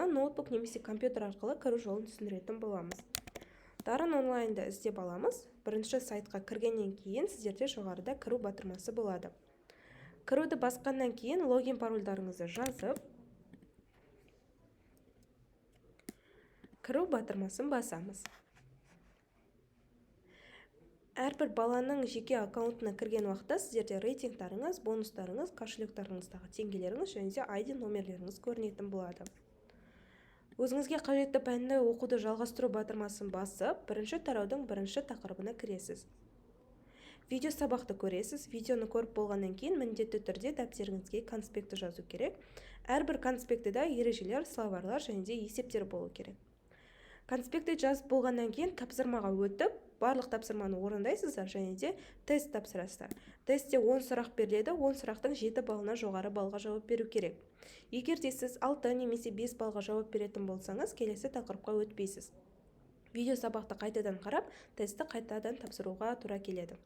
ноутбук немесе компьютер арқылы кіру жолын түсіндіретін боламыз. Дарын онлайнда іздеп аламыз. Бірінші сайтқа кіргеннен кейін сіздерде жоғарыда кіру батырмасы болады. Кіруді басқаннан кейін логин парольдарыңызды жазып, кіру батырмасын басамыз. Әрбір баланың жеке аккаунтына кірген уақытта сіздерде рейтингтарыңыз, бонустарыңыз, кошелектарыңыздағы теңгелеріңіз және де ID номерлеріңіз көрінетін болады. Өзіңізге қажетті пәнді оқуды жалғастыру батырмасын басып, бірінші тараудың бірінші тақырыбына кіресіз. Видео сабақты көресіз. Видеоны көріп болғаннан кейін міндетті түрде дәптеріңізге конспекті жазу керек. Әрбір конспектіде ережелер, словарлар және де есептер болу керек. Конспекті жазып болғаннан кейін тапсырмаға өтіп, барлық тапсырманы орындайсыздар және де тест тапсырасыздар. Тестте 10 сұрақ беріледі, 10 сұрақтың 7 балына жоғары балға жауап беру керек. Егер де сіз 6 немесе 5 балға жауап беретін болсаңыз, келесі тақырыпқа өтпейсіз. Видео сабақты қайтадан қарап, тестті қайтадан тапсыруға тура келеді.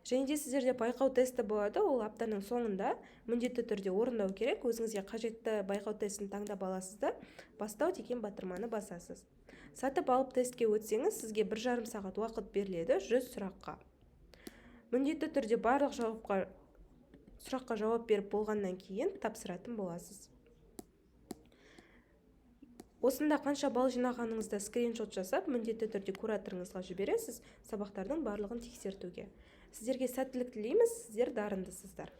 Және де сіздерде байқау тесті болады, ол аптаның соңында міндетті түрде орындау керек. Өзіңізге қажетті байқау тестін таңдап аласыздар, бастау деген батырманы басасыз. Сатып алып тестке өтсеңіз, сізге 1,5 сағат уақыт беріледі 100 сұраққа. Міндетті түрде барлық сұраққа жауап беріп болғаннан кейін тапсыратын боласыз. Осында қанша балл жинағаныңызда скриншот жасап, міндетті түрде кураторыңызға жібересіз, сабақтардың барлығын тексертуге. Сіздерге сәттілік тілейміз, сіздер дарындысыздар.